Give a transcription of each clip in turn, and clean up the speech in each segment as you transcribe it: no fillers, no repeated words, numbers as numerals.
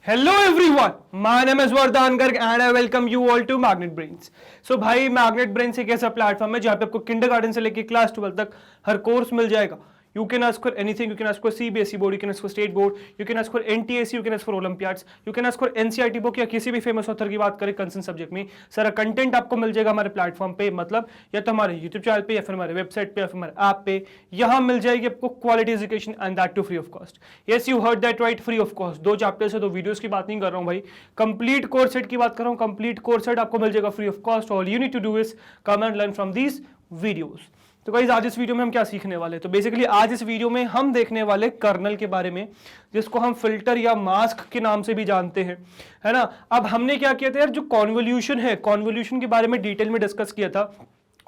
Hello everyone, my name is Vardhan Garg and I welcome you all to Magnet Brains. So भाई Magnet Brains एक ऐसा platform है जहाँ पे आपको किंडरगार्टन से लेके क्लास 12 तक हर कोर्स मिल जाएगा. You can ask for anything. You can ask for CBSE board, you can ask for state board, you can ask for NTSE, you can ask for Olympiads, you can ask for NCERT book या किसी भी famous author की बात करें concern subject में सारा content आपको मिल जाएगा हमारे प्लेटफॉर्म पे. मतलब या तो हमारे यूट्यूब चैनल पे या फिर हमारे वेबसाइट पे या फिर हमारे ऐप पे. यहाँ मिल जाएगी आपको quality education and that too free of cost. Yes you heard that right, free of cost. 2 chapters है, 2 वीडियोस की बात नहीं कर रहा हूँ भाई, कंप्लीट कोर्स सेट की बात कर रहा हूँ. कंप्लीट कोर्स सेट आपको मिल जाएगा free of cost. All you need to do is come and learn from these videos. तो गाइस आज इस वीडियो में हम क्या सीखने वाले हैं, तो बेसिकली आज इस वीडियो में हम देखने वाले कर्नल के बारे में, जिसको हम फिल्टर या मास्क के नाम से भी जानते हैं, है ना. अब हमने क्या किया था यार, जो कॉन्वोल्यूशन है, कॉन्वोल्यूशन के बारे में डिटेल में डिस्कस किया था.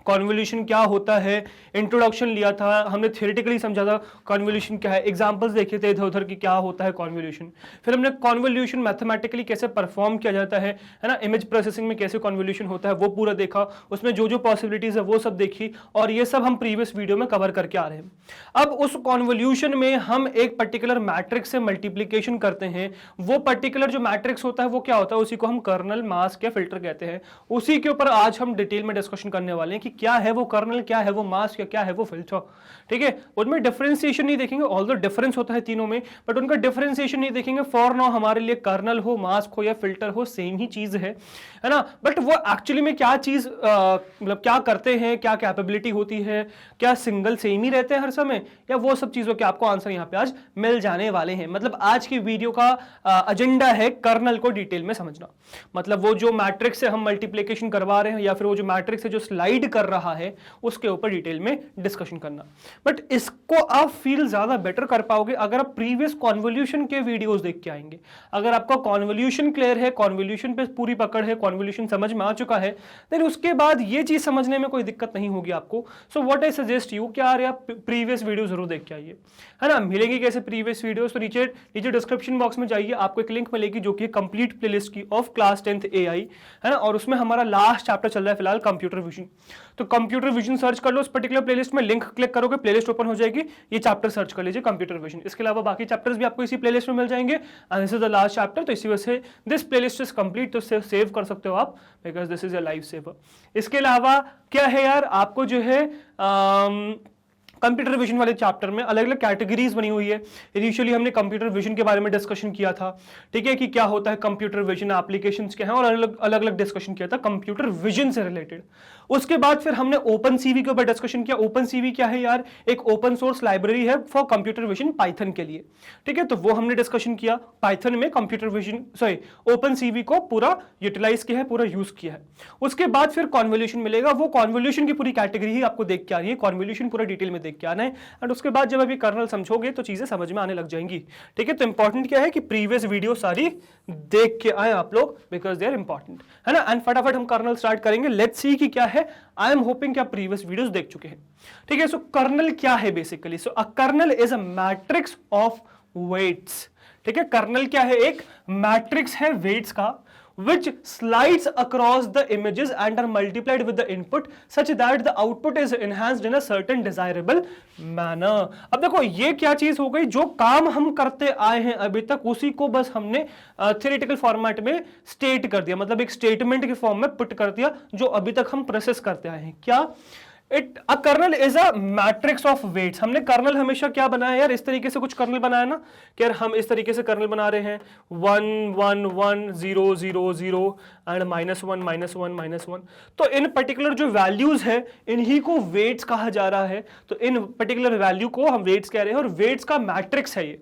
कॉन्वोल्यूशन क्या होता है, इंट्रोडक्शन लिया था हमने, थियोरेटिकली समझा था कॉन्वोल्यूशन क्या है, एग्जांपल्स देखे थे इधर उधर की क्या होता है कॉन्वोल्यूशन. फिर हमने कॉन्वोल्यूशन मैथमेटिकली कैसे परफॉर्म किया जाता है ना, इमेज प्रोसेसिंग में कैसे कॉन्वोल्यूशन होता है वो पूरा देखा. उसमें जो जो पॉसिबिलिटीज है वो सब देखी और ये सब हम प्रीवियस वीडियो में कवर करके आ रहे हैं. अब उस कॉन्वोल्यूशन में हम एक पर्टिकुलर मैट्रिक्स से मल्टीप्लीकेशन करते हैं. वो पर्टिकुलर जो मैट्रिक्स होता है वो क्या होता है, उसी को हम कर्नल, मास्क या फिल्टर कहते हैं. उसी के ऊपर आज हम डिटेल में डिस्कशन करने वाले हैं कि क्या है वो कर्नल, क्या है वो मास्क या क्या है वो फिल्टर. ठीक है, उनमें डिफरेंशिएशन नहीं देखेंगे, ऑल्दो डिफरेंस होता है तीनों में, बट उनका डिफरेंशिएशन नहीं देखेंगे. फॉर नाउ हमारे लिए कर्नल हो, मास्क हो या फिल्टर हो, सेम ही चीज है ना. बट वो एक्चुअली में क्या चीज मतलब क्या करते हैं, क्या कैपेबिलिटी होती है, क्या सिंगल सेम ही रहते हैं हर समय, या वो सब चीजों के आपको आंसर यहाँ पे आज मिल जाने वाले हैं. मतलब आज की वीडियो का एजेंडा है कर्नल को डिटेल में समझना. मतलब वो जो मैट्रिक्स से हम मल्टीप्लिकेशन करवा रहे हैं या फिर वो जो मैट्रिक्स है जो स्लाइड कर रहा है उसके ऊपर डिटेल में डिस्कशन करना. बट इसको आप फील ज्यादा बेटर कर पाओगे अगर आप प्रीवियस कॉन्वोल्यूशन के वीडियोस देख के आएंगे. अगर आपका कॉन्वोल्यूशन क्लियर है, कॉन्वोल्यूशन पे पूरी पकड़ है, कॉन्वोल्यूशन समझ में आ चुका है, देन उसके बाद ये चीज समझने में कोई दिक्कत नहीं होगी आपको. So what I suggest you, क्या आ रहे आप प्रीवियस वीडियो जरूर देख के आइए, है ना. मिलेंगे कैसे प्रीवियस वीडियोस, तो नीचे डिस्क्रिप्शन बॉक्स में जाइए, आपको एक लिंक मिलेगी जो कि कंप्लीट प्लेलिस्ट की ऑफ क्लास 10th AI, है ना. और उसमें हमारा लास्ट चैप्टर चल रहा है फिलहाल, कंप्यूटर विजन. तो कंप्यूटर विजन सर्च कर लो उस पर्टिकुलर प्लेलिस्ट में, लिंक क्लिक करोगे प्लेलिस्ट ओपन हो जाएगी, ये चैप्टर सर्च कर लीजिए कंप्यूटर विजन. इसके अलावा बाकी चैप्टर्स भी आपको इसी प्लेलिस्ट में मिल जाएंगे and this is the last chapter. तो इसी वजह से दिस प्लेलिस्ट इज कंप्लीट, तो सेव कर सकते हो आप because this is a life saver. इसके अलावा क्या है यार, आपको जो है कंप्यूटर विजन वाले चैप्टर में अलग अलग कैटेगरीज बनी हुई है. इनिशियली हमने कंप्यूटर विजन के बारे में डिस्कशन किया था, ठीक है, कि क्या होता है कंप्यूटर विजन, एप्लीकेशंस क्या है, और अलग अलग डिस्कशन किया था कंप्यूटर विजन से रिलेटेड. उसके बाद फिर हमने ओपन सीवी के ऊपर डिस्कशन किया. ओपन सीवी क्या है यार, एक ओपन सोर्स लाइब्रेरी है फॉर कंप्यूटर विजन पाइथन के लिए, ठीक है. तो वो हमने डिस्कशन किया, पाइथन में कंप्यूटर विजन ओपन सीवी को पूरा यूटिलाइज किया है, पूरा यूज किया है. उसके बाद फिर कॉन्वोल्यूशन मिलेगा, वो कॉन्वोल्यूशन की पूरी कैटेगरी ही आपको देख के आ रही है, कॉन्वोल्यूशन पूरा डिटेल में देख के आना है. एंड उसके बाद जब अभी कर्नल समझोगे तो चीजें समझ में आने लग जाएंगी, ठीक है. तो इंपॉर्टेंट क्या है कि प्रीवियस वीडियो सारी देख के आए आप लोग बिकॉज दे आर इंपॉर्टेंट, है ना. एंड फटाफट हम कर्नल स्टार्ट करेंगे. लेट्स सी कि क्या है. आई एम होपिंग कि आप प्रीवियस वीडियोस देख चुके हैं, ठीक है. सो कर्नल क्या है basically, so a kernel is a matrix of weights, ठीक है. कर्नल क्या है, एक मैट्रिक्स है वेट्स का, which slides across the images and are multiplied with the input such that the output is enhanced in a certain desirable manner. अब देखो ये क्या चीज हो गई, जो काम हम करते आए हैं अभी तक उसी को बस हमने थियोरेटिकल फॉर्मेट में स्टेट कर दिया, मतलब एक स्टेटमेंट के फॉर्म में पुट कर दिया जो अभी तक हम प्रोसेस करते आए हैं. क्या a kernel is a matrix of weights. हमने कर्नल हमेशा क्या बनाया यार, इस तरीके से कुछ कर्नल बनाया ना, कि यार हम इस तरीके से कर्नल बना रहे हैं 1 1 1 0 0 0 एंड -1 -1 -1. तो इन पर्टिकुलर जो वैल्यूज है इन्हीं को वेट्स कहा जा रहा है. तो इन पर्टिकुलर वैल्यू को हम वेट्स कह रहे हैं और वेट्स का मैट्रिक्स है. ये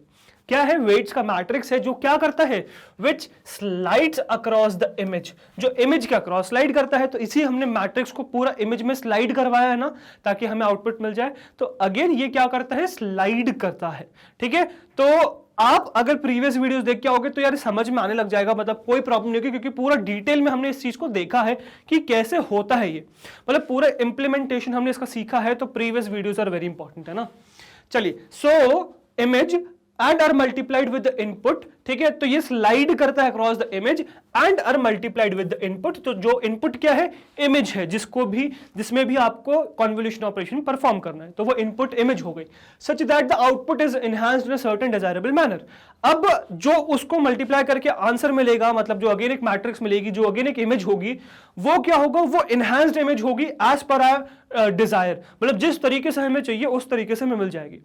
क्या है, वेट्स का मैट्रिक्स है जो क्या करता है, विच स्लाइड्स अक्रॉस द इमेज, जो इमेज के अक्रॉस स्लाइड करता है. तो इसी हमने मैट्रिक्स को पूरा इमेज में स्लाइड करवाया है ना, ताकि हमें आउटपुट मिल जाए. तो अगेन ये क्या करता है, स्लाइड करता है, ठीक है. तो आप अगर प्रीवियस वीडियोस देख के आओगे तो यार समझ में आने लग जाएगा, मतलब कोई प्रॉब्लम नहीं होगी, क्योंकि पूरा डिटेल में हमने इस चीज को देखा है कि कैसे होता है ये, मतलब पूरा इंप्लीमेंटेशन हमने इसका सीखा है. तो previous videos are very important, है ना. चलिए, so image and are multiplied with the input, ठीक है, तो ये स्लाइड करता है across the image and are multiplied with the input, तो जो इनपुट क्या है, इमेज है, जिसमें भी आपको कॉन्वोल्यूशन ऑपरेशन परफॉर्म करना है, तो वो इनपुट इमेज हो गई, such that the output is enhanced in a certain desirable manner. अब जो उसको मल्टीप्लाई करके आंसर मिलेगा, मतलब जो अगेन एक मैट्रिक्स मिलेगी, जो अगेन एक इमेज होगी, वो क्या होगा, वो एनहांस्ड इमेज होगी एज पर आवर डिजायर, मतलब जिस तरीके से हमें चाहिए उस तरीके से हमें मिल जाएगी।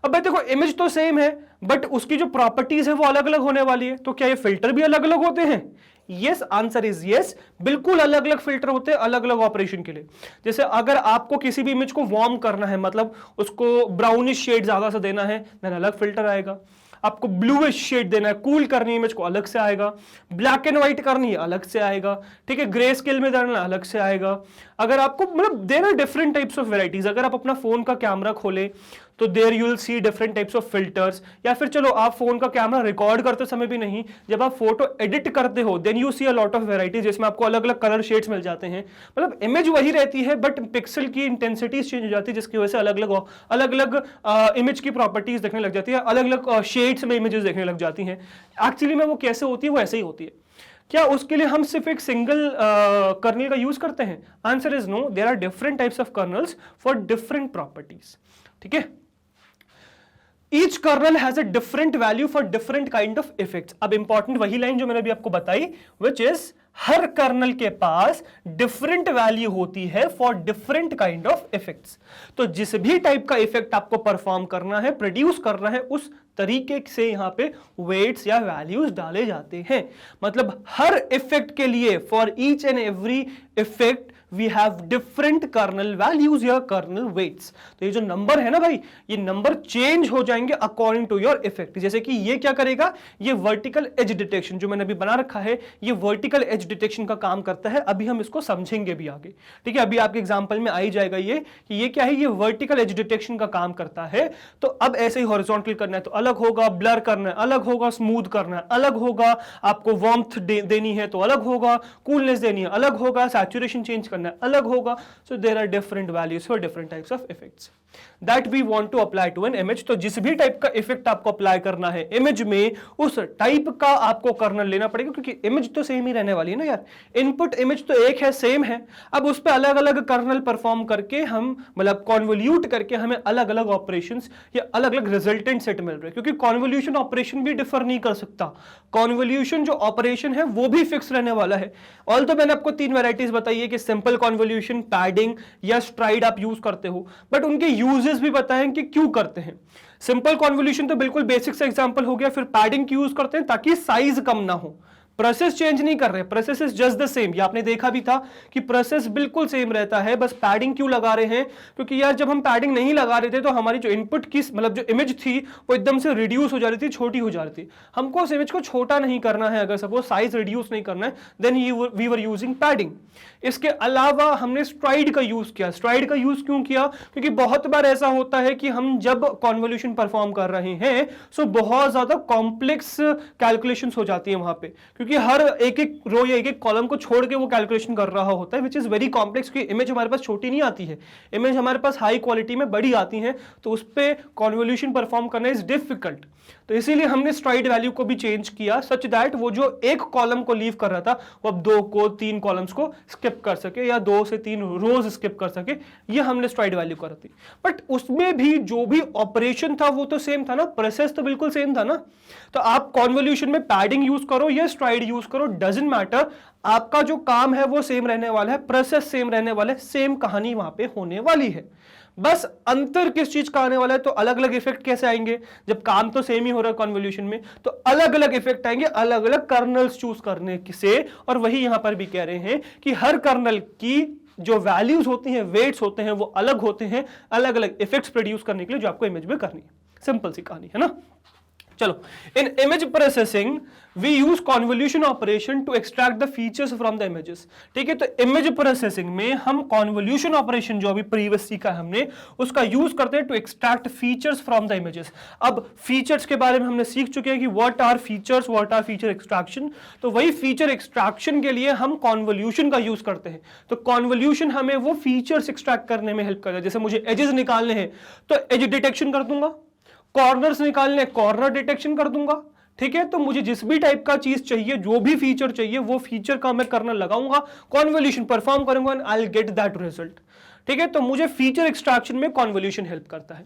अब भाई देखो, इमेज तो सेम है बट उसकी जो प्रॉपर्टीज है वो अलग अलग होने वाली है, तो क्या ये फिल्टर भी अलग अलग होते हैं? यस, आंसर इज यस, बिल्कुल अलग अलग फिल्टर होते हैं अलग अलग ऑपरेशन के लिए। जैसे अगर आपको किसी भी इमेज को वार्म करना है, मतलब उसको ब्राउनिश शेड ज्यादा से देना है, देन अलग फिल्टर आएगा। आपको ब्लूइश शेड देना है, कूल करनी है इमेज को, अलग से आएगा। ब्लैक एंड व्हाइट करनी है, अलग से आएगा, ठीक है। ग्रे स्केल में देना है, अलग से आएगा। अगर आपको मतलब there are different types of varieties. अगर आप अपना फोन का कैमरा खोले तो there you will see different types of filters, या फिर चलो आप फोन का कैमरा रिकॉर्ड करते समय भी नहीं, जब आप फोटो एडिट करते हो then you see a lot of varieties, जिसमें आपको अलग अलग कलर शेड्स मिल जाते हैं। मतलब इमेज वही रहती है बट पिक्सल की इंटेंसिटीज चेंज हो जाती है, जिसकी वजह से अलग अलग इमेज की प्रॉपर्टीज देखने लग जाती है, अलग अलग शेड्स में इमेजेस देखने लग जाती हैं। एक्चुअली में वो कैसे होती है, वो ऐसे ही होती है। क्या उसके लिए हम सिर्फ एक सिंगल कर्नल का यूज करते हैं? Answer is no, there are different types of kernels for different properties, ठीक है। Each kernel has a different value for different kind of effects. अब इंपॉर्टेंट वही लाइन जो मैंने अभी आपको बताई, which is हर कर्नल के पास डिफरेंट वैल्यू होती है for different kind of effects. तो जिस भी टाइप का इफेक्ट आपको परफॉर्म करना है, प्रोड्यूस करना है, उस तरीके से यहां पे वेट्स या वैल्यूज डाले जाते हैं। मतलब हर इफेक्ट के लिए, for each and every effect we have different kernel values या कर्नल वेट्स। तो ये जो नंबर है ना भाई, ये नंबर चेंज हो जाएंगे अकॉर्डिंग टू योर इफेक्ट। जैसे कि ये क्या करेगा, ये वर्टिकल एज डिटेक्शन जो मैंने अभी बना रखा है, ये वर्टिकल एज डिटेक्शन का काम करता है। अभी हम इसको समझेंगे भी आगे, ठीक है। अभी आपके एग्जांपल में आ ही जाएगा ये कि ये क्या है, ये वर्टिकल एज डिटेक्शन का काम करता है। तो अब ऐसे ही हॉरिजॉन्टल करना है तो अलग होगा, ब्लर करना है अलग होगा, स्मूथ करना है अलग होगा, आपको वार्मथ देनी है तो अलग होगा, कूलनेस देनी है अलग होगा, सैचुरेशन चेंज करना अलग होगा। So there are different values for different types of effects that we want to apply to an image. तो जिस भी टाइप का इफेक्ट आपको अप्लाई करना है इमेज में, उस टाइप का आपको कर्नल लेना पड़ेगा, क्योंकि इमेज तो सेम ही रहने वाली है ना यार। इनपुट इमेज तो एक है, सेम है। अब उस पर अलग अलग कर्नल परफॉर्म करके हम, मतलब कॉन्वोल्यूट करके हमें अलग अलग ऑपरेशंस या अलग अलग रिजल्टेंट सेट मिल रहे हैं, क्योंकि कॉन्वोल्यूशन ऑपरेशन भी डिफर नहीं कर सकता। कॉन्वोल्यूशन जो ऑपरेशन है वो भी फिक्स रहने वाला है। ऑल तो मैंने आपको 3 वैरायटीज बताई है कि सिंपल कॉन्वोल्यूशन, पैडिंग या स्ट्राइड आप यूज करते हो, बट उनके यूजेस भी बताएं कि क्यों करते हैं। सिंपल कॉन्वोल्यूशन तो बिल्कुल बेसिक सा एग्जांपल हो गया। फिर पैडिंग क्यों यूज करते हैं, ताकि साइज कम ना हो। प्रोसेस चेंज नहीं कर रहे, process is just the same. ये आपने देखा भी था कि प्रोसेस बिल्कुल सेम रहता है, बस पैडिंग क्यों लगा रहे हैं, क्योंकि यार जब हम पैडिंग नहीं लगा रहे थे तो हमारी जो इनपुट की, मतलब जो इमेज थी वो एकदम से रिड्यूस हो जा रही थी, छोटी हो जा रही थी। हमको उस इमेज को छोटा नहीं करना है, अगर सपोज साइज रिड्यूस नहीं करना है, then we were using padding. इसके अलावा हमने स्ट्राइड का यूज किया। स्ट्राइड का यूज क्यों किया, क्योंकि बहुत बार ऐसा होता है कि हम जब कॉन्वोल्यूशन परफॉर्म कर रहे हैं सो बहुत ज्यादा कॉम्प्लेक्स कैलकुलेशंस हो जाती है वहां पे, क्योंकि हर एक एक रो या एक एक कॉलम को छोड़ के वो कैलकुलेशन कर रहा होता है, विच इज वेरी कॉम्प्लेक्स। क्योंकि इमेज हमारे पास छोटी नहीं आती है, इमेज हमारे पास हाई क्वालिटी में बड़ी आती है, तो उस पर कॉन्वोल्यूशन परफॉर्म करना इज डिफिकल्ट। तो इसीलिए हमने स्ट्राइड वैल्यू को भी चेंज किया, सच दैट वो जो एक कॉलम को लीव कर रहा था वो अब 2 को 3 कॉलम्स को स्किप कर सके, या 2 से 3 रोज स्किप कर सके। ये हमने स्ट्राइड वैल्यू कर दी। बट उसमें भी जो भी ऑपरेशन था वो तो सेम था ना, प्रोसेस तो बिल्कुल सेम था ना। तो आप कॉन्वोल्यूशन में पैडिंग यूज करो या स्ट्राइड यूज करो, डजंट मैटर, आपका जो काम है वो सेम रहने वाला है, प्रोसेस सेम रहने वाला है, सेम कहानी वहां पे होने वाली है। बस अंतर किस चीज का आने वाला है, तो अलग अलग इफेक्ट कैसे आएंगे, जब काम तो सेम ही हो रहा है कॉन्वोल्यूशन में, तो अलग अलग इफेक्ट आएंगे अलग अलग कर्नल्स चूज करने से। और वही यहां पर भी कह रहे हैं कि हर कर्नल की जो वैल्यूज होती हैं, वेट्स होते हैं, वो अलग होते हैं, अलग अलग इफेक्ट्स प्रोड्यूस करने के लिए जो आपको इमेज में करनी है। सिंपल सी कहानी है ना। चलो, in image processing we use convolution operation to extract the features from the images. ठीक है, तो इमेज प्रोसेसिंग में हम कॉन्वोल्यूशन ऑपरेशन जो अभी प्रीवियस सीखा हमने, उसका यूज करते हैं to extract features from the images. अब फीचर्स के बारे में हमने सीख चुके हैं कि what are features, what are feature extraction. तो वही फीचर एक्सट्रैक्शन के लिए हम कॉन्वोल्यूशन का यूज करते हैं। तो कॉन्वोल्यूशन हमें वो फीचर्स एक्सट्रैक्ट करने में हेल्प करता है। जैसे मुझे एजेस निकालने हैं तो एज डिटेक्शन कर दूंगा, कॉर्नर्स निकालने, कॉर्नर डिटेक्शन कर दूंगा, ठीक है। तो मुझे जिस भी टाइप का चीज चाहिए, जो भी फीचर चाहिए, वो फीचर का मैं कर्नल लगाऊंगा, कॉन्वोल्यूशन परफॉर्म करूंगा and I will get that result, ठीक है। तो मुझे फीचर एक्सट्रैक्शन में कॉन्वोल्यूशन हेल्प करता है,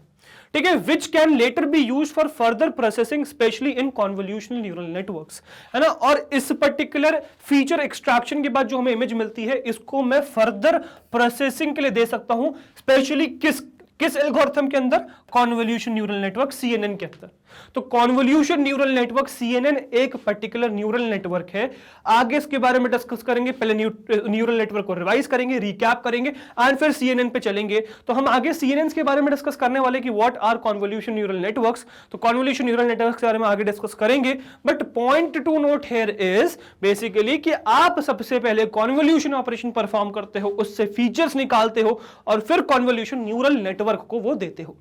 ठीक है, which can letter B use for further processing specially in convolutional neural networks, है ना। और इस पर्टिकुलर फीचर एक्सट्रैक्शन के बाद जो हमें इमेज मिलती है, इसको मैं फर्दर प्रोसेसिंग के लिए दे सकता हूं, स्पेशली किस एल्गोरिथम के अंदर, कॉन्वोल्यूशन न्यूरल नेटवर्क सीएनएन के अंदर। तो कॉन्वोल्यूशन न्यूरल नेटवर्क सीएनएन एक पर्टिकुलर न्यूरल नेटवर्क है, आगे इसके बारे में डिस्कस करेंगे। पहले न्यूरल नेटवर्क को रिवाइज करेंगे, रिकैप करेंगे एंड फिर सीएनएन पे चलेंगे। तो हम आगे सीएनएन के बारे में डिस्कस करने वाले कि what are convolution neural networks. तो कॉन्वोल्यूशन न्यूरल नेटवर्क के बारे में आगे डिस्कस करेंगे, but point to note here is basically कि आप सबसे पहले कॉन्वोल्यूशन ऑपरेशन परफॉर्म करते हो, उससे फीचर्स निकालते हो और फिर कॉन्वोल्यूशन न्यूरल नेटवर्क को वो देते हो,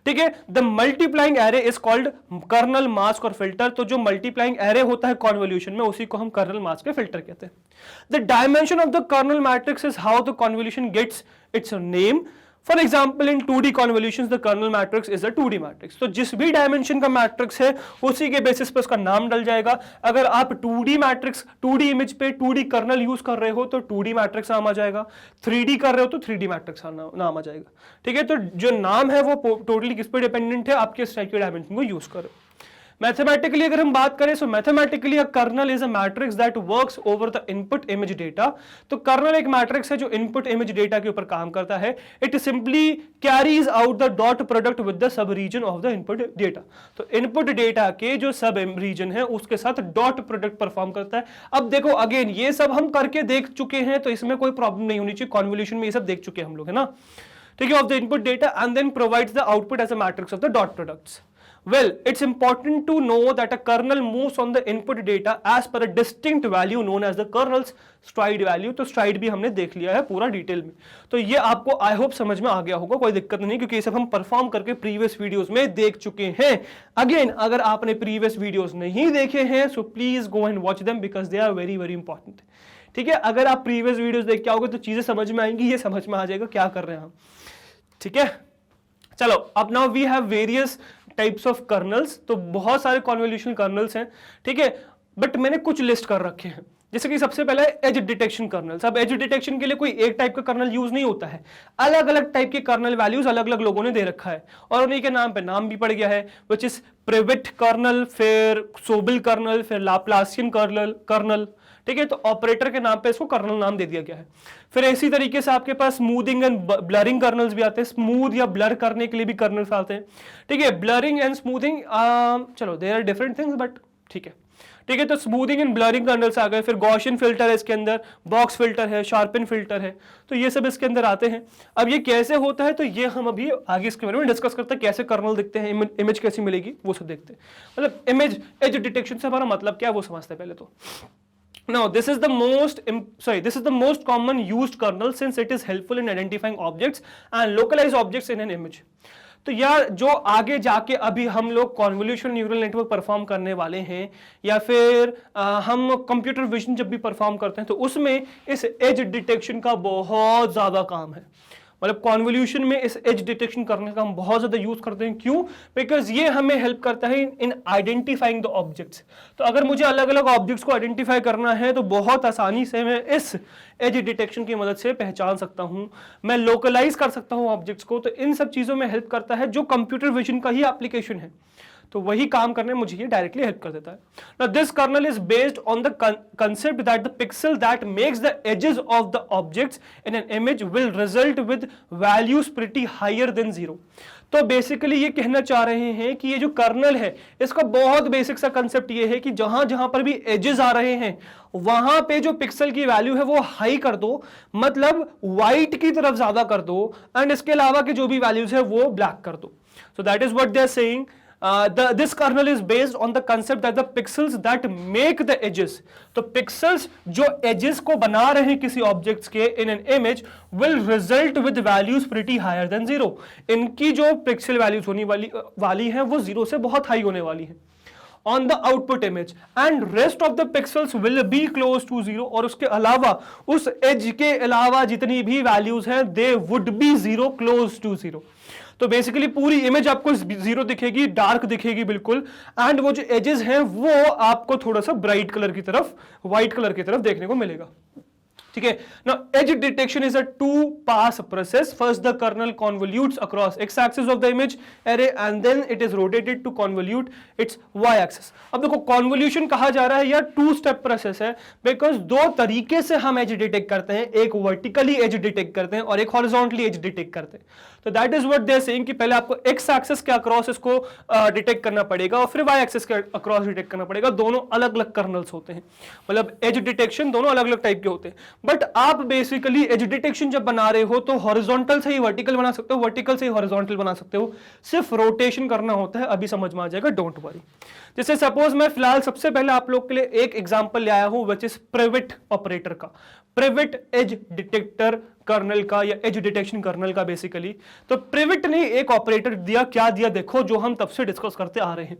ठीक है। The multiplying array is called kernel mask और फिल्टर। तो जो मल्टीप्लाइंग एरे होता है कॉन्वोल्यूशन में, उसी को हम कर्नल मास्क या फिल्टर कहते हैं। The dimension of the kernel matrix is how the convolution gets its name. For example in 2D convolutions the kernel matrix is a 2D matrix. तो जिस भी डायमेंशन का मैट्रिक्स है उसी के बेसिस पे उसका नाम डल जाएगा। अगर आप 2D मैट्रिक्स, 2D इमेज पे 2D कर्नल यूज कर रहे हो तो 2D मैट्रिक्स नाम आ जाएगा, 3D कर रहे हो तो 3D मैट्रिक्स नाम आ जाएगा, ठीक है। तो जो नाम है वो टोटली किस पे डिपेंडेंट है, आपके स्टाइल के डायमेंशन को यूज करो। मैथमेटिकली अगर हम बात करें, so mathematically a kernel is a matrix that works over the input image data. तो कर्नल एक मैट्रिक्स है जो इनपुट इमेज डेटा के ऊपर काम करता है। It simply carries out the dot product with the sub region of the input data. तो इनपुट डेटा के जो सब रीजन है उसके साथ डॉट प्रोडक्ट परफॉर्म करता है। अब देखो अगेन ये सब हम करके देख चुके हैं, तो इसमें कोई प्रॉब्लम नहीं होनी चाहिए। कॉन्वोल्यूशन में ये सब देख चुके हैं हम लोग, है ना, ठीक है, of the input data and then provides the output as a matrix of the dot products. Well, it's important to know that a kernel moves on the input data as per a distinct value known as the kernel's stride value। तो stride भी हमने देख लिया है पूरा detail में। तो ये आपको आई होप समझ में आ गया होगा, कोई दिक्कत नहीं, क्योंकि ये सब हम परफॉर्म करके प्रीवियस वीडियोस में देख चुके हैं। अगेन अगर आपने प्रीवियस वीडियोस नहीं देखे हैं so please go and watch them because they are very very important, ठीक है। अगर आप प्रीवियस वीडियोस देख के आओगे तो चीजें समझ में आएंगी, ये समझ में आ जाएगा क्या कर रहे हैं हम, ठीक है। चलो अब now we have various types of kernels. तो बहुत सारे कॉन्वोल्यूशनल कर्नल्स हैं, ठीक है, बट मैंने कुछ लिस्ट कर रखे हैं। जैसे कि सबसे पहले एज डिटेक्शन कर्नल्स। अब एज डिटेक्शन के लिए कोई एक टाइप का कर्नल यूज नहीं होता है, अलग अलग टाइप के कर्नल वैल्यूज अलग अलग लोगों ने दे रखा है और उन्हीं के नाम पे नाम भी पड़ गया है, विच इज प्रिविट कर्नल, फिर सोबिल कर्नल, फिर लाप्लासियन कर्नल, ठीक है। तो ऑपरेटर के नाम पे इसको कर्नल नाम दे दिया गया है। फिर इसी तरीके से आपके पास स्मूथिंग एंड ब्लरिंग कर्नल्स भी आते हैं, स्मूथ या ब्लर करने के लिए भी कर्नल्स आते हैं, ठीक है। ब्लरिंग एंड स्मूथिंग, चलो there are different things but ठीक है, ठीक है। तो स्मूथिंग एंड ब्लरिंग कर्नल्स आ गए। फिर गॉसियन फिल्टर है इसके अंदर, बॉक्स फिल्टर है, शार्पन फिल्टर है, तो ये सब इसके अंदर आते हैं। अब ये कैसे होता है तो ये हम अभी आगे इसके बारे में डिस्कस करते हैं, कैसे कर्नल दिखते हैं, इमेज कैसी मिलेगी वो सब देखते हैं। मतलब इमेज एज डिटेक्शन से हमारा मतलब क्या है वो समझते हैं पहले तो। Now, this is the most common used kernel since it is helpful in identifying objects and localized objects in an image. तो यार जो आगे जाके अभी हम लोग कॉन्वोल्यूशन न्यूरल नेटवर्क परफॉर्म करने वाले हैं या फिर हम कंप्यूटर विजन जब भी परफॉर्म करते हैं तो उसमें इस एज डिटेक्शन का बहुत ज्यादा काम है। मतलब कॉन्वोल्यूशन में इस एज डिटेक्शन करने का हम बहुत ज्यादा यूज करते हैं। क्यों? बिकॉज ये हमें हेल्प करता है इन आइडेंटिफाइंग द ऑब्जेक्ट्स। तो अगर मुझे अलग अलग ऑब्जेक्ट्स को आइडेंटिफाई करना है तो बहुत आसानी से मैं इस एज डिटेक्शन की मदद से पहचान सकता हूं, मैं लोकलाइज कर सकता हूं ऑब्जेक्ट्स को। तो इन सब चीजों में हेल्प करता है, जो कंप्यूटर विजन का ही एप्लीकेशन है, तो वही काम करने में मुझे ये डायरेक्टली हेल्प कर देता है। Now this kernel is based on the concept that the pixel that makes the edges of the objects in an image will result with values pretty higher than 0। तो बेसिकली ये कहना चाह रहे हैं कि ये जो कर्नल है इसका बहुत बेसिक सा कंसेप्ट ये है कि जहां जहां पर भी एजेस आ रहे हैं वहां पे जो पिक्सल की वैल्यू है वो हाई कर दो, मतलब व्हाइट की तरफ ज्यादा कर दो, एंड इसके अलावा के जो भी वैल्यूज है वो ब्लैक कर दो। So that is what they are saying. This kernel is based on the concept that the pixels that make the edges, तो pixels जो edges को बना रहे हैं किसी objects के in an image will result with values pretty higher than 0। इनकी जो pixel values होने वाली हैं वो 0 से बहुत हाई होने वाली हैं on the output image and rest of the pixels will be close to 0। और उसके अलावा उस edge के अलावा जितनी भी values हैं they would be 0 close to 0। तो बेसिकली पूरी इमेज आपको जीरो दिखेगी, डार्क दिखेगी बिल्कुल, एंड वो जो एजेस हैं वो आपको थोड़ा सा ब्राइट कलर की तरफ, व्हाइट कलर की तरफ देखने को मिलेगा, ठीक है। Now edge detection is a two-pass process. First the kernel convolutes across x-axis of the image array and then it is rotated to convolute its y-axis. अब देखो convolution कहा जा रहा है या टू स्टेप प्रोसेस है, बिकॉज दो तरीके से हम एज डिटेक्ट करते हैं, एक वर्टिकली एज डिटेक्ट करते हैं और एक हॉरिजॉन्टली एज डिटेक्ट करते हैं। तो that is what they are saying कि पहले आपको एक्स एक्सिस के अक्रॉस इसको डिटेक्ट करना पड़ेगा और फिर वाई एक्सिस के अक्रॉस डिटेक्ट करना पड़ेगा। दोनों अलग अलग कर्नल्स होते हैं, मतलब एज डिटेक्शन दोनों अलग अलग टाइप के होते हैं। बट आप बेसिकली एज डिटेक्शन जब बना रहे हो तो हॉरिजॉन्टल से ही वर्टिकल बना सकते हो, वर्टिकल से ही हॉरिजॉन्टल बना सकते हो, सिर्फ रोटेशन करना होता है। अभी समझ में आ जाएगा, डोंट वरी। जैसे सपोज मैं फिलहाल सबसे पहले आप लोग के लिए एक एग्जांपल ले आया हूं, विच इज प्रिवेट ऑपरेटर का, प्रिवेट एज डिटेक्टर कर्नल का या एज डिटेक्शन कर्नल का बेसिकली। तो प्रिवेट ने एक ऑपरेटर दिया, क्या दिया देखो, जो हम तब से डिस्कस करते आ रहे हैं।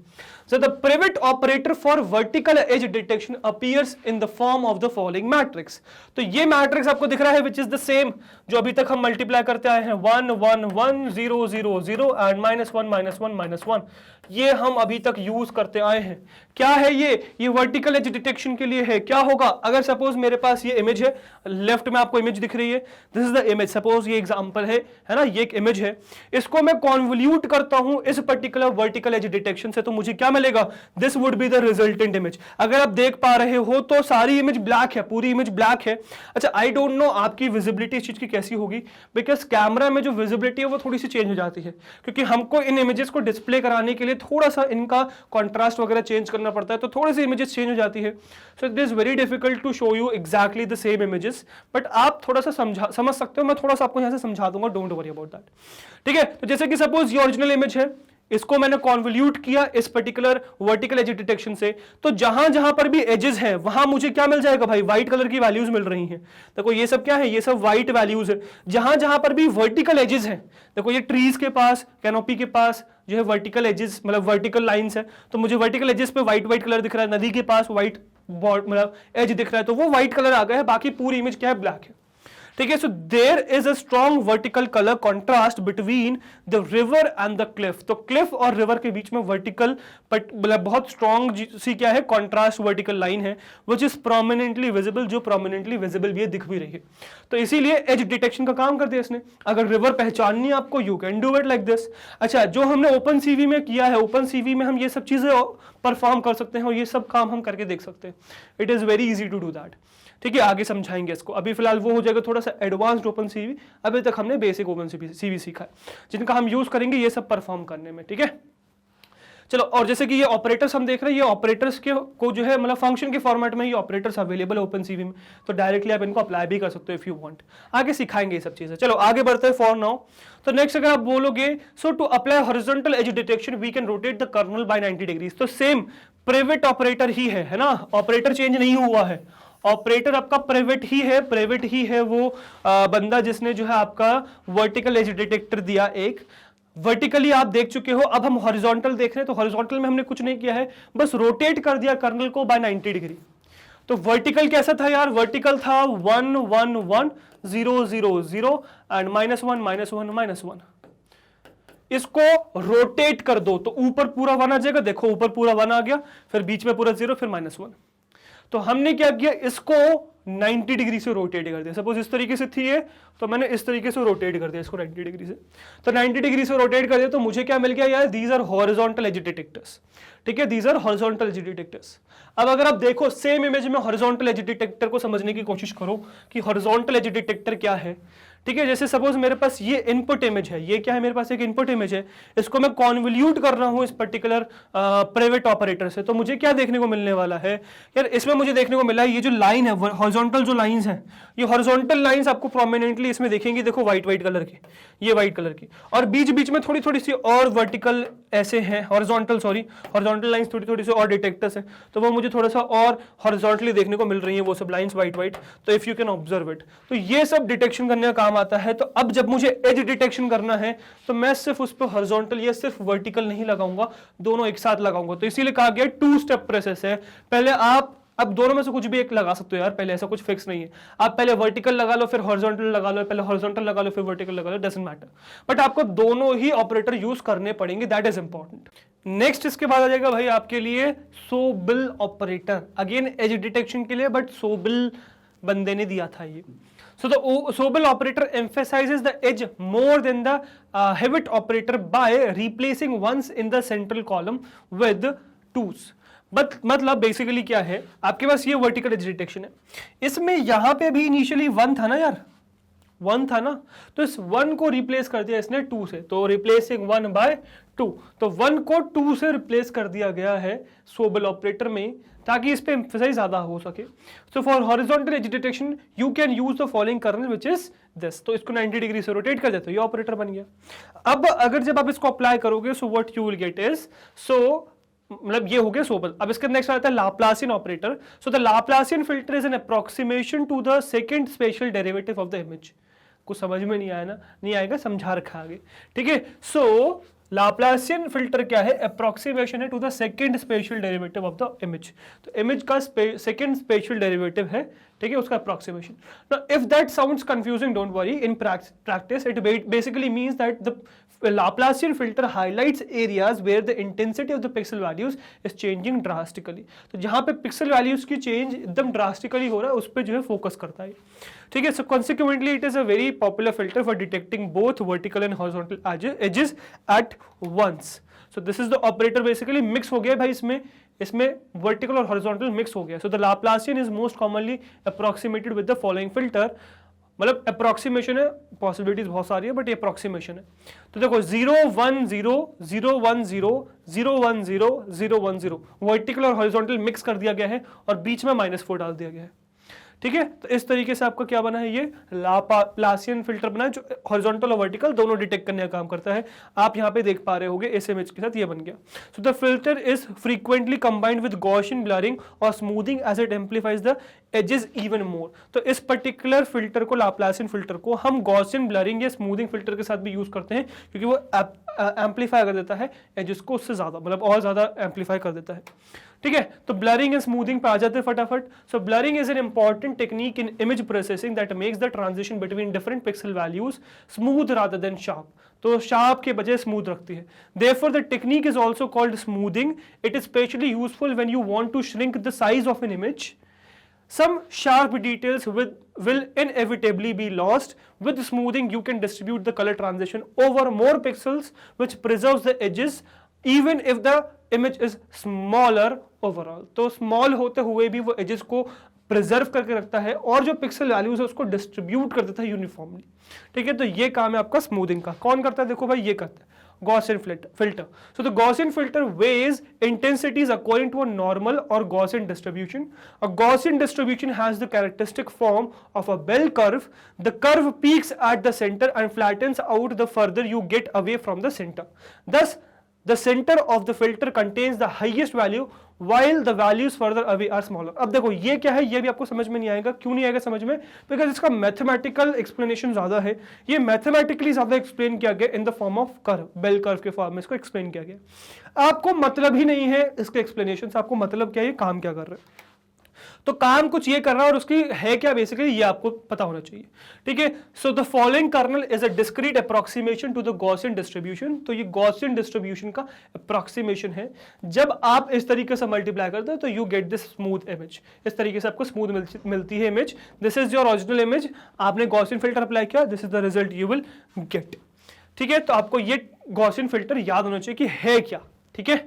So the private operator for vertical as detection appears in the form of the following matrix. तो ये मैट्रिक्स आपको दिख रहा है, विच इज द सेम जो अभी तक हम मल्टीप्लाई करते आए हैं, 1 1 1 0 0 0 एंड -1 -1 -1। ये हम अभी तक यूज करते आए हैं। क्या है ये वर्टिकल एज डिटेक्शन के लिए है। क्या होगा अगर सपोज मेरे पास ये इमेज है, लेफ्ट में आपको इमेज दिख रही है, this is the image, suppose ये एग्जांपल है ना, ये एक इमेज है, इसको मैं कॉन्वोल्यूट करता हूं इस पर्टिकुलर वर्टिकल एज डिटेक्शन से, तो मुझे क्या मिलेगा, this would be the resultant image. अगर आप देख पा रहे हो तो सारी इमेज ब्लैक है, पूरी इमेज ब्लैक है। अच्छा, आई डोंट नो आपकी विजिबिलिटी इस चीज की कैसी होगी, बिकॉज कैमरा में जो विजिबिलिटी है वो थोड़ी सी चेंज हो जाती है, क्योंकि हमको इन इमेजेस को डिस्प्ले कराने के लिए थोड़ा सा इनका कॉन्ट्रास्ट वगैरह चेंज करना पड़ता है, तो थोड़ी सी इमेजेस चेंज हो जाती है। So it is very difficult to show you exactly the same images, but आप थोड़ा सा समझ सकते हो। मैं थोड़ा सा आपको यहां से समझा दूंगा, डोंट वरी अबाउट दैट, ठीक है। तो जैसे कि सपोज ये ओरिजिनल इमेज है, इसको मैंने कॉन्वोल्यूट किया इस पर्टिकुलर वर्टिकल एज डिटेक्शन से, तो जहां जहां पर भी एजेस हैं वहां मुझे क्या मिल जाएगा भाई, व्हाइट कलर की वैल्यूज मिल रही हैं। देखो ये सब क्या है, ये सब व्हाइट वैल्यूज है। जहां जहां पर भी वर्टिकल एजेस हैं, देखो ये ट्रीज के पास, कैनोपी के पास जो है वर्टिकल एजेस, मतलब वर्टिकल लाइंस है, तो मुझे वर्टिकल एजेस पे व्हाइट व्हाइट कलर दिख रहा है, नदी के पास व्हाइट मतलब एज दिख रहा है, तो वो व्हाइट कलर आ गया है, बाकी पूरी इमेज क्या है, ब्लैक है, ठीक है। So there is a strong vertical colour contrast between the river and the cliff. तो क्लिफ और रिवर के बीच में वर्टिकल मतलब बहुत स्ट्रॉन्ग सी क्या है, कॉन्ट्रास्ट वर्टिकल लाइन है, विच इज प्रोमिनेंटली विजिबल, जो प्रोमिनेंटली विजिबल भी है, दिख भी रही है। तो इसीलिए एज डिटेक्शन का काम कर दिया इसने। अगर रिवर पहचाननी है आपको, you can do it like this. अच्छा, जो हमने ओपन सीवी में किया है, ओपन सीवी में हम ये सब चीजें परफॉर्म कर सकते हैं और ये सब काम हम करके देख सकते हैं। It is very easy to do that, ठीक है। आगे समझाएंगे इसको, अभी फिलहाल वो हो जाएगा थोड़ा सा एडवांस्ड ओपन सीवी। अभी तक हमने बेसिक ओपन सीवी सीखा है, जिनका हम यूज करेंगे ये सब परफॉर्म करने में, ठीक है। चलो, और जैसे कि ये ऑपरेटर्स हम देख रहे हैं, ये ऑपरेटर्स के को जो है मतलब फंक्शन के फॉर्मेट में ये ऑपरेटर्स अवेलेबल है ओपन सीवी में, तो डायरेक्टली आप इनको अप्लाई भी कर सकते हो इफ यू वांट। आगे सिखाएंगे ये सब चीजें। चलो आगे बढ़ते हैं फॉर नाउ। तो नेक्स्ट अगर आप बोलोगे, so to apply horizontal edge detection we can rotate the kernel by 90 degrees. तो सेम प्रिवेट ऑपरेटर ही है ना, ऑपरेटर चेंज नहीं हुआ है, ऑपरेटर आपका प्राइवेट ही है, प्राइवेट ही है वो बंदा जिसने जो है आपका वर्टिकल एज डिटेक्टर दिया। एक वर्टिकली आप देख चुके हो, अब हम हॉरिजॉन्टल देख रहे हैं, तो हॉरिजॉन्टल में हमने कुछ नहीं किया है, बस रोटेट कर दिया कर्नल को बाय 90 डिग्री। तो वर्टिकल कैसा था यार, वर्टिकल था 1 1 1 0 0 0 एंड -1 -1 -1। इसको रोटेट कर दो तो ऊपर पूरा 1 आ जाएगा, देखो ऊपर पूरा 1 आ गया, फिर बीच में पूरा 0, फिर -1। तो हमने क्या किया, इसको 90 डिग्री से रोटेट कर दिया। सपोज इस तरीके से थी ये, तो मैंने इस तरीके से रोटेट कर दिया इसको 90 डिग्री से। तो 90 डिग्री से रोटेट कर दिया तो मुझे क्या मिल गया यार, these are horizontal edge detectors, ठीक है, these are horizontal edge detectors. अब अगर आप देखो सेम इमेज में हॉरिजॉन्टल एज डिटेक्टर को समझने की कोशिश करो कि हॉरिजॉन्टल एज डिटेक्टर क्या है, ठीक है। जैसे सपोज मेरे पास ये इनपुट इमेज है, ये क्या है, मेरे पास एक इनपुट इमेज है, इसको मैं कॉन्वोल्यूट कर रहा हूं इस पर्टिकुलर प्राइवेट ऑपरेटर से, तो मुझे क्या देखने को मिलने वाला है यार, इसमें मुझे देखने को मिला है ये जो लाइन है, हॉरिजॉन्टल जो लाइंस हैं, ये हॉरिजॉन्टल लाइंस आपको प्रोमिनेंटली इसमें देखेंगी, देखो व्हाइट व्हाइट कलर की, ये व्हाइट कलर की, और बीच बीच में थोड़ी थोड़ी सी और वर्टिकल ऐसे हैं, हॉरिजॉन्टल लाइंस थोड़ी थोड़ी सी और डिटेक्टर्स हैं, तो वो मुझे थोड़ा सा और हॉरिजॉन्टली देखने को मिल रही है, वो सब लाइंस व्हाइट व्हाइट। तो if you can observe it, तो ये सब डिटेक्शन करने का काम आता है। तो अब जब मुझे एज डिटेक्शन करना है तो मैं सिर्फ उस पर हॉरिजॉन्टल या सिर्फ वर्टिकल नहीं लगाऊंगा, दोनों एक साथ लगाऊंगा। तो इसीलिए कहा गया 2 स्टेप प्रोसेस है। पहले आप अब दोनों में से कुछ भी एक लगा सकते हो यार, पहले ऐसा कुछ फिक्स नहीं है, आप पहले वर्टिकल लगा लो फिर हॉरिजॉन्टल लगा लो, पहले हॉरिजॉन्टल लगा लो फिर वर्टिकल लगा लो, डजंट मैटर, बट आपको दोनों ही ऑपरेटर यूज करने पड़ेंगे, दैट इज इंपॉर्टेंट। नेक्स्ट इसके बाद आ जाएगा भाई आपके लिए Sobel operator, again as detection के लिए, बट सोबिल बंदे ने दिया था ये। So the Sobel operator emphasizes the edge more than the Hewitt operator by replacing ones in the central column with twos. मतलब बेसिकली क्या है, आपके पास ये वर्टिकल एज डिटेक्शन है, इसमें यहां पे भी इनिशियली 1 था ना यार, 1 था ना, तो इस 1 को रिप्लेस कर दिया इसने 2 से, तो रिप्लेसिंग 1 बाय 2, तो 1 को 2 से रिप्लेस कर दिया गया है सोबेल ऑपरेटर में, ताकि इस पे एम्फसाइज ज्यादा हो सके। So for horizontal edge detection you can use the following kernel which is this, तो इसको 90 डिग्री से रोटेट कर देते हो, ये ऑपरेटर बन गया। अब अगर जब आप इसको अप्लाई करोगे, so what you will get is, so मतलब ये हो गया सोबेल। अब इसके नेक्स्ट आता है Laplacian operator. So the Laplacian filter is an approximation to the second spatial derivative of the image. कुछ समझ में नहीं आया ना, नहीं आएगा, समझा रखा आगे, ठीक है। सो लाप्लासियन फिल्टर क्या है, अप्रोक्सीमेशन है to the second spatial derivative of the image, तो इमेज का सेकंड स्पेशल डेरिवेटिव है, ठीक है, उसका approximation. Now if that sounds confusing, don't worry, in practice it basically means that द Laplacian filter highlights areas where the intensity of the pixel values is changing drastically। तो जहां पे pixel values की change एकदम drastically हो रहा है, उस पे जो है फोकस करता है, ठीक है। सो consequently it is a very popular filter for detecting both vertical and horizontal edges at once। so this is the operator, basically mix हो गया भाई, इसमें vertical और horizontal mix हो गया। so the Laplacian is most commonly approximated with the following filter, मतलब approximation है, possibilities बहुत सारी है, बट ये अप्रोक्सीमेशन है। तो देखो 0 1 0 0 1 0 0 1 0 0 1 0 वर्टिकल और हॉरिजॉन्टल मिक्स कर दिया गया है और बीच में -4 डाल दिया गया है, ठीक है। तो इस तरीके से आपका क्या बना है, ये लाप्लासियन फिल्टर बना है, जो हॉरिजॉन्टल और वर्टिकल दोनों डिटेक्ट करने का काम करता है। आप यहाँ पे देख पा रहे होगे इस इमेज के साथ ये बन गया। So the filter is frequently combined with Gaussian blurring और smoothing as it amplifies the edges even more. तो इस पर्टिकुलर फिल्टर को, लाप्लासियन फिल्टर को, हम गॉसियन ब्लरिंग या स्मूथिंग फिल्टर के साथ भी यूज करते हैं, क्योंकि वो एम्पलीफाई कर देता है एजेस को उससे ज्यादा, मतलब और ज्यादा एम्पलीफाई कर देता है, ठीक है। तो ब्लरिंग एंड स्मूथिंग पे आ जाते हैं फटाफट। So blurring is an important technique in image processing that makes the transition between different pixel values smooth rather than sharp. तो शार्प के बजाय स्मूथ रखती है। Therefore the technique is also called smoothing. It is especially useful when you want to shrink the size of an image. Some sharp details will inevitably be lost. With smoothing, you can distribute the color transition over more pixels, which preserves the edges, even if the image is smaller overall. तो small होते हुए भी वो edges को preserve करके रखता है और जो पिक्सल वैल्यूज है उसको डिस्ट्रीब्यूट कर देता है यूनिफॉर्मली, ठीक है। तो ये काम है आपका स्मूथिंग का। कौन करता है, देखो भाई ये करता है Gaussian filter. So the Gaussian filter weighs intensities according to a normal or Gaussian distribution. A Gaussian distribution has the characteristic form of a bell curve. The curve peaks at the center and flattens out the further you get away from the center. Thus, the center of the filter contains the highest value while the values further away are smaller. अब देखो ये क्या है, ये भी आपको समझ में नहीं आएगा। क्यों नहीं आएगा समझ में? बिकॉज इसका मैथमेटिकल एक्सप्लेनेशन ज्यादा है। ये मैथमेटिकली ज्यादा एक्सप्लेन किया गया in the form of curve, bell curve के फॉर्म में इसको एक्सप्लेन किया गया। आपको मतलब ही नहीं है इसके एक्सप्लेनेशन से, आपको मतलब क्या है, काम क्या कर रहे हैं। तो काम कुछ ये कर रहा है और उसकी है क्या, बेसिकली ये आपको पता होना चाहिए, ठीक है। So the following kernel is a discrete approximation to the Gaussian distribution. तो ये गॉसियन डिस्ट्रीब्यूशन का अप्रोक्सीमेशन है। जब आप इस तरीके से मल्टीप्लाई करते हो तो you get this smooth image. इस तरीके से आपको स्मूथ मिलती है image. This is your original image, आपने गॉसियन फिल्टर अप्लाई किया, this is the result you will gate, ठीक है। तो आपको ये गॉसियन फिल्टर याद होना चाहिए कि है क्या, ठीक है।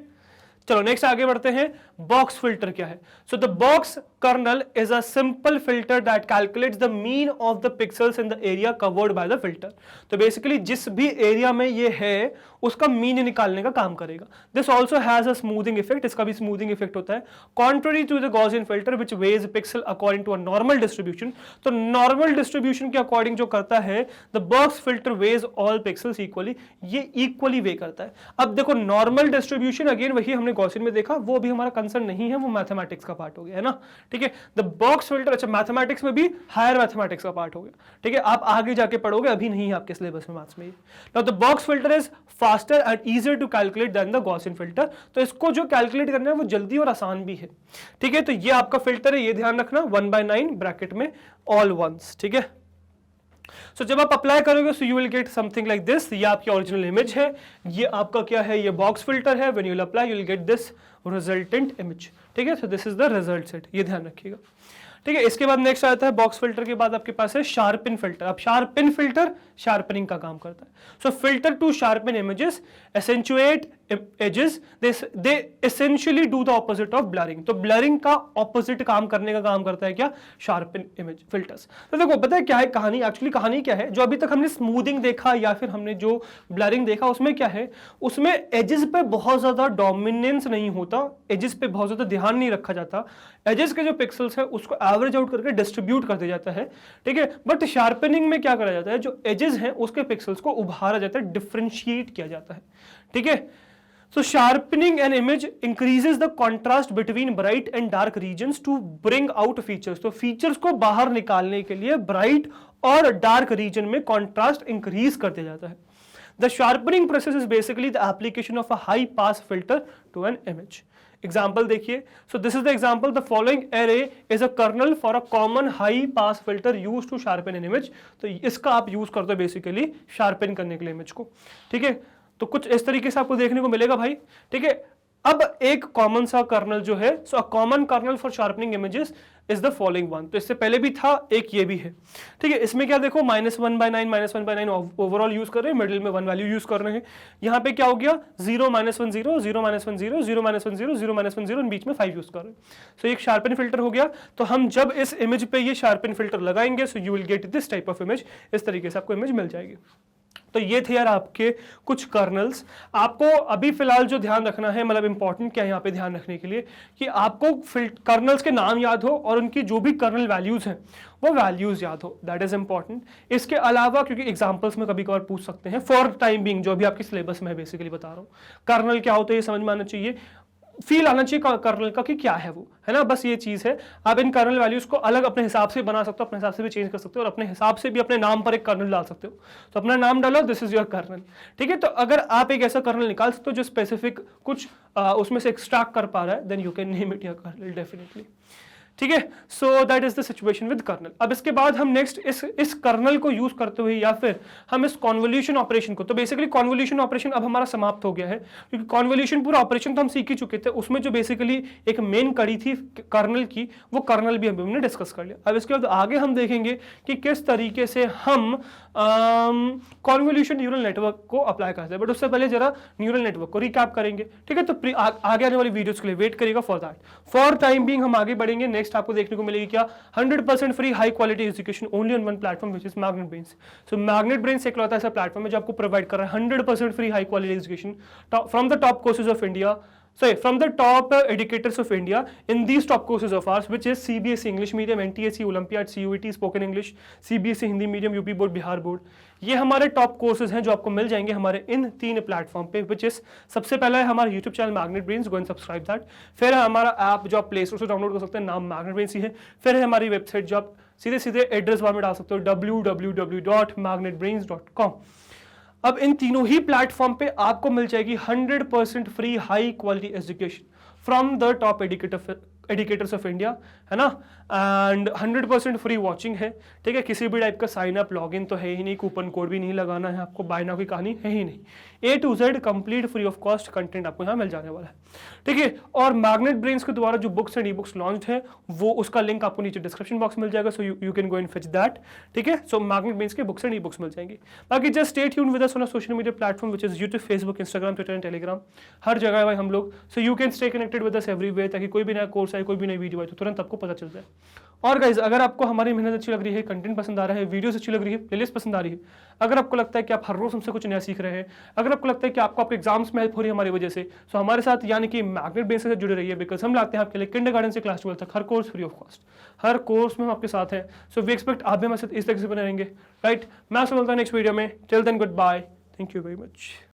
चलो नेक्स्ट आगे बढ़ते हैं। बॉक्स फिल्टर क्या है? So the box kernel is a simple filter that calculates the mean of the pixels in the area covered by the filter. तो बेसिकली जिस भी एरिया में ये है उसका मीन निकालने का काम करेगा। This also has a smoothing effect, इसका भी स्मूथिंग इफेक्ट होता है। Contrary to the Gaussian filter which weighs pixel according to a normal distribution. तो नॉर्मल डिस्ट्रीब्यूशन के अकॉर्डिंग जो करता है the box filter weighs all pixels equally, ये इक्वली वे करता है। अब देखो नॉर्मल डिस्ट्रीब्यूशन, अगेन वही हमने गॉसियन में देखा वो भी हमारा कंसर्न नहीं है, वो मैथमेटिक्स का पार्ट हो गया है ना, ठीक है। द बॉक्स फिल्टर, अच्छा मैथमेटिक्स में भी हायर मैथमेटिक्स का पार्ट हो गया, ठीक है, आप आगे जाके पढ़ोगे, अभी नहीं है आपके सिलेबस में मैथ्स में। Now the box filter is faster and easier to calculate than the Gaussian filter, तो इसको जो कैलकुलेट करना है वो जल्दी और आसान भी है, ठीक है। तो ये आपका फिल्टर है, ये ध्यान रखना 1/9 ब्रैकेट में ऑल वंस, ठीक है। सो जब आप अप्लाई करोगे so you will get something like this, ये आपकी ओरिजिनल इमेज है, ये आपका क्या है, ये बॉक्स फिल्टर है। When you will apply you will get this resultant image, ठीक है। So this is the result set, ये ध्यान रखिएगा, ठीक है। इसके बाद नेक्स्ट आता है बॉक्स फिल्टर के बाद आपके पास है शार्पन फिल्टर। अब शार्पन फिल्टर शार्पनिंग का काम करता है। So filter to sharpen images, accentuate edges, they essentially do the opposite of blurring. तो ब्लरिंग का ऑपोजिट काम करने का काम करता है क्या, शार्पन इमेज फिल्टर्स। तो देखो पता है क्या है कहानी, एक्चुअली कहानी क्या है, जो अभी तक हमने स्मूथिंग देखा या फिर हमने जो ब्लरिंग देखा उसमें क्या है, उसमें एजेस पे बहुत ज्यादा डोमिनेंस नहीं होता, एजेस पे बहुत ज्यादा ध्यान नहीं रखा जाता, एजेस के जो पिक्सल्स है उसको एवरेज आउट करके डिस्ट्रीब्यूट कर दिया जाता है, ठीक है। बट शार्पनिंग में क्या करा जाता है, जो एजेस हैं उसके पिक्सल्स को उभारा जाता है, डिफरेंशिएट किया जाता है, ठीक है। So sharpening an image increases the contrast between bright and dark regions to bring out features. तो features को बाहर निकालने के लिए bright और dark region में contrast increase कर दिया जाता है। The sharpening process is basically the application of a high pass filter to an image. Example देखिए, so this is the example. The following array is a kernel for a common high pass filter used to sharpen an image. तो इसका आप use करते हो basically sharpen करने के लिए image को, ठीक है। तो कुछ इस तरीके से आपको देखने को मिलेगा भाई, ठीक है। अब एक कॉमन सा कर्नल जो है, so a common kernel for sharpening images is the following one. तो इससे पहले भी था एक, ये भी है, ठीक है। इसमें क्या देखो -1/9 ओवरऑल यूज कर रहे हैं, मिडिल में 1 वैल्यू यूज कर रहे हैं। यहाँ पे क्या हो गया 0 -1 0 0 -1 0 0 -1 0 0 -1 0 बीच में 5 यूज कर रहे हैं। सो एक शार्पन फिल्टर हो गया। तो हम जब इस इमेज पे ये शार्पन फिल्टर लगाएंगे so you will get this type of image, इस तरीके से आपको इमेज मिल जाएगी। तो ये थे यार आपके कुछ कर्नल्स। आपको अभी फिलहाल जो ध्यान रखना है, मतलब इंपॉर्टेंट क्या है यहाँ पे ध्यान रखने के लिए, कि आपको कर्नल्स के नाम याद हो और उनकी जो भी कर्नल वैल्यूज हैं वो वैल्यूज याद हो, दैट इज इंपॉर्टेंट। इसके अलावा क्योंकि एग्जांपल्स में कभी कभार पूछ सकते हैं, फॉर टाइम बीइंग जो भी आपके सिलेबस में बेसिकली बता रहा हूँ, कर्नल क्या होता है ये समझ में आना चाहिए, फील आना चाहिए कर्नल का कि क्या है वो, है ना, बस ये चीज है। आप इन कर्नल वैल्यूज को अलग अपने हिसाब से बना सकते हो, अपने हिसाब से भी चेंज कर सकते हो और अपने हिसाब से भी अपने नाम पर एक कर्नल डाल सकते हो। तो अपना नाम डालो, दिस इज योर कर्नल, ठीक है। तो अगर आप एक ऐसा कर्नल निकाल सकते हो जो स्पेसिफिक कुछ उसमें से एक्सट्रैक्ट कर पा रहा है, then you can name it your kernel definitely, ठीक है। So that is the situation with kernel. अब इसके बाद हम नेक्स्ट इस कर्नल को यूज करते हुए या फिर हम इस कॉन्वोल्यूशन ऑपरेशन को, तो बेसिकली कॉन्वोल्यूशन ऑपरेशन अब हमारा समाप्त हो गया है, क्योंकि कॉन्वोल्यूशन पूरा ऑपरेशन तो हम सीख ही चुके थे, उसमें जो बेसिकली एक मेन कड़ी थी कर्नल की, वो कर्नल भी हमने डिस्कस कर लिया। अब इसके बाद आगे हम देखेंगे कि किस तरीके से हम कॉन्वोल्यूशन न्यूरल नेटवर्क को अप्लाई करते हैं। बट उससे पहले जरा न्यूरल नेटवर्क को रिकैप करेंगे, ठीक है। तो आगे आने वाली वीडियोस के लिए वेट करिएगा for that. For time being हम आगे बढ़ेंगे। नेक्स्ट आपको देखने को मिलेगी क्या, 100% free high quality education only on one platform which is magnet brains. So Magnet brains इकलौता ऐसा प्लेटफॉर्म है जो आपको प्रोवाइड कर रहा है 100% free high quality education from the top courses of India, from the top educators of India in these top courses of ours, which is CBSE English Medium, NTSE, Olympiad, CUET, Spoken English, CBSE Hindi medium, UP board, Bihar board. ये हमारे top courses हैं जो आपको मिल जाएंगे हमारे इन 3 platform पे, which is सबसे पहला है हमारा YouTube channel magnet brains, go and subscribe that. फिर है हमारा ऐप जो आप प्ले स्टोर से डाउनलोड कर सकते हैं, नाम मैग्नेट ब्रेन्स ही है। फिर है हमारी वेबसाइट जो आप सीधे सीधे एड्रेस बार में डाल सकते हो, www.magnetbrains.com। अब इन तीनों ही प्लेटफॉर्म पे आपको मिल जाएगी 100% free high quality education from the top educators of India, है ना, एंड 100% फ्री वॉचिंग है, ठीक है। किसी भी टाइप का साइन अप लॉगिन तो है ही नहीं, कूपन कोड भी नहीं लगाना है आपको, बाय नाउ की कहानी है ही नहीं। A to Z complete free of cost content आपको यहाँ मिल जाने वाला है, ठीक है। और मैग्नेट ब्रेन्स के द्वारा जो books and e books launch है वो उसका लिंक आपको नीचे डिस्क्रिप्शन बॉक्स मिल जाएगा, so you can go and fetch that, ठीक है। सो मैग्नेट ब्रेन्स के बुक्स एंड ई बुक्स मिल जाएंगे। बाकी just stay tuned with us on social media platform which is YouTube, Facebook, Instagram, Twitter and Telegram, हर जगह है भाई हम लोग। So you can stay connected with us everywhere, ताकि कोई भी नया कोर्स आए, कोई भी नई वीडियो आए तो तुरंत आपको पता चल जाए। और गाइज अगर आपको हमारी मेहनत अच्छी लग रही है, कंटेंट पसंद आ रहा है, वीडियोस अच्छी लग रही है, प्लेलिस्ट पसंद आ रही है, अगर आपको लगता है कि आप हर रोज हमसे कुछ नया सीख रहे हैं, अगर आपको लगता है कि आपको आपके एग्जाम्स में हेल्प हो रही है हमारी वजह से, तो हमारे साथ यानी कि मैग्नेट ब्रेन्स से जुड़े रहिए, बिकॉज हम लाते हैं आपके लिए किंडरगार्टन से क्लास 12 तक हर कोर्स फ्री ऑफ कॉस्ट, हर कोर्स में हम आपके साथ हैं। सो वी एक्सपेक्ट आप भी हमारे साथ इस तरीके से बने रहेंगे, राइट। मैं आपसे मिलता हूं नेक्स्ट वीडियो में, till then goodbye, thank you very much.